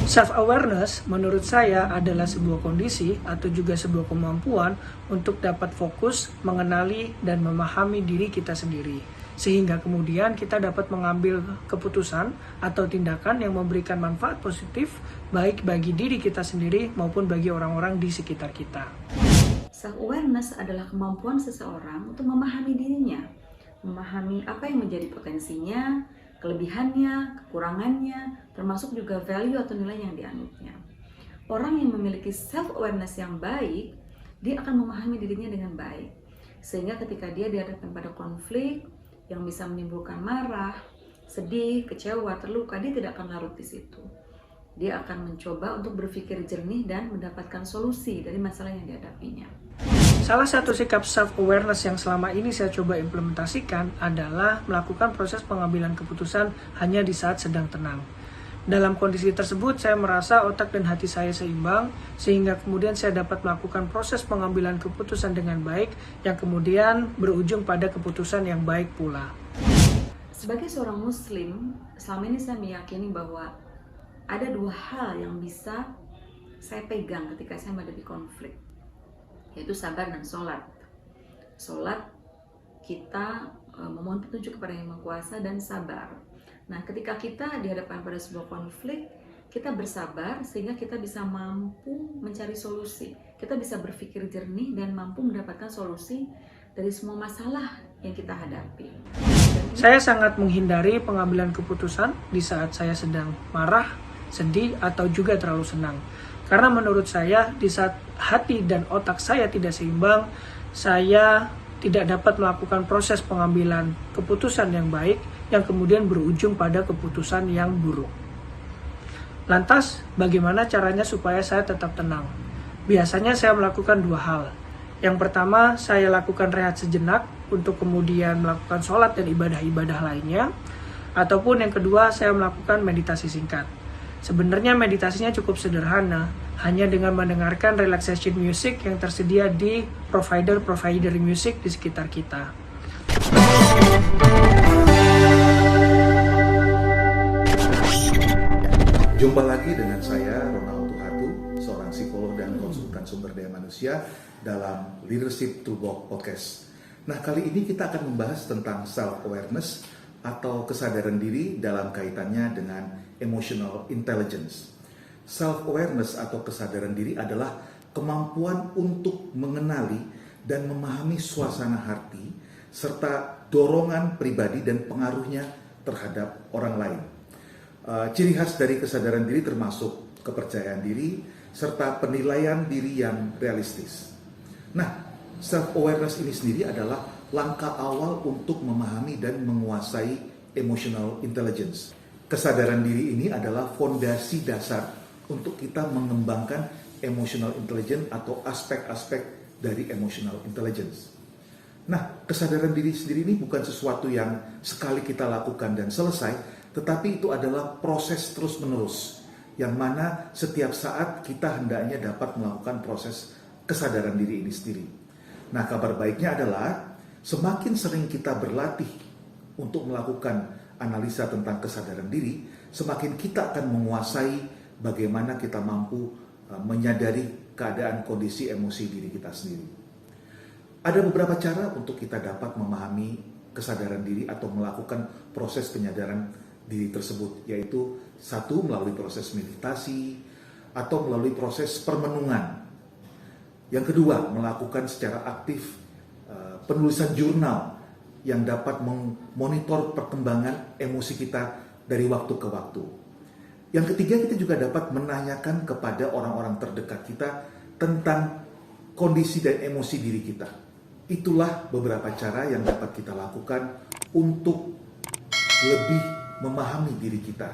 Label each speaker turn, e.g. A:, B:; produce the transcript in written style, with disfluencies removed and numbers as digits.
A: Self-awareness menurut saya adalah sebuah kondisi atau juga sebuah kemampuan untuk dapat fokus, mengenali, dan memahami diri kita sendiri. Sehingga kemudian kita dapat mengambil keputusan atau tindakan yang memberikan manfaat positif baik bagi diri kita sendiri maupun bagi orang-orang di sekitar kita.
B: Self-awareness adalah kemampuan seseorang untuk memahami dirinya, memahami apa yang menjadi potensinya, kelebihannya, kekurangannya, termasuk juga value atau nilai yang dianutnya. Orang yang memiliki self-awareness yang baik, dia akan memahami dirinya dengan baik. Sehingga ketika dia dihadapkan pada konflik yang bisa menimbulkan marah, sedih, kecewa, terluka, dia tidak akan larut di situ. Dia akan mencoba untuk berpikir jernih dan mendapatkan solusi dari masalah yang dihadapinya.
A: Salah satu sikap self-awareness yang selama ini saya coba implementasikan adalah melakukan proses pengambilan keputusan hanya di saat sedang tenang. Dalam kondisi tersebut, saya merasa otak dan hati saya seimbang, sehingga kemudian saya dapat melakukan proses pengambilan keputusan dengan baik, yang kemudian berujung pada keputusan yang baik pula.
B: Sebagai seorang muslim, selama ini saya meyakini bahwa ada dua hal yang bisa saya pegang ketika saya menghadapi konflik, yaitu sabar dan sholat. Sholat, kita memohon petunjuk kepada Yang Maha Kuasa, dan sabar. Nah, ketika kita dihadapkan pada sebuah konflik, kita bersabar sehingga kita bisa mampu mencari solusi. Kita bisa berpikir jernih dan mampu mendapatkan solusi dari semua masalah yang kita hadapi.
A: Saya sangat menghindari pengambilan keputusan di saat saya sedang marah, sedih, atau juga terlalu senang. Karena menurut saya, di saat hati dan otak saya tidak seimbang, saya tidak dapat melakukan proses pengambilan keputusan yang baik, yang kemudian berujung pada keputusan yang buruk. Lantas, bagaimana caranya supaya saya tetap tenang? Biasanya saya melakukan dua hal. Yang pertama, saya lakukan rehat sejenak untuk kemudian melakukan sholat dan ibadah-ibadah lainnya. Ataupun yang kedua, saya melakukan meditasi singkat. Sebenarnya meditasinya cukup sederhana, hanya dengan mendengarkan relaxation music yang tersedia di provider music di sekitar kita.
C: Jumpa lagi dengan saya, Ronald Tuhatu, seorang psikolog dan konsultan sumber daya manusia dalam Leadership Toolbox Podcast. Nah, kali ini kita akan membahas tentang self-awareness atau kesadaran diri dalam kaitannya dengan emotional intelligence. Self-awareness atau kesadaran diri adalah kemampuan untuk mengenali dan memahami suasana hati serta dorongan pribadi dan pengaruhnya terhadap orang lain. Ciri khas dari kesadaran diri termasuk kepercayaan diri serta penilaian diri yang realistis. Nah, self-awareness ini sendiri adalah langkah awal untuk memahami dan menguasai emotional intelligence. Kesadaran diri ini adalah fondasi dasar untuk kita mengembangkan emotional intelligence atau aspek-aspek dari emotional intelligence. Nah, kesadaran diri sendiri ini bukan sesuatu yang sekali kita lakukan dan selesai, tetapi itu adalah proses terus-menerus, yang mana setiap saat kita hendaknya dapat melakukan proses kesadaran diri ini sendiri. Nah, kabar baiknya adalah semakin sering kita berlatih untuk melakukan analisa tentang kesadaran diri, semakin kita akan menguasai bagaimana kita mampu menyadari keadaan kondisi emosi diri kita sendiri. Ada beberapa cara untuk kita dapat memahami kesadaran diri atau melakukan proses penyadaran diri tersebut, yaitu satu, melalui proses meditasi atau melalui proses permenungan. Yang kedua, melakukan secara aktif penulisan jurnal yang dapat memonitor perkembangan emosi kita dari waktu ke waktu. Yang ketiga, kita juga dapat menanyakan kepada orang-orang terdekat kita tentang kondisi dan emosi diri kita. Itulah beberapa cara yang dapat kita lakukan untuk lebih memahami diri kita.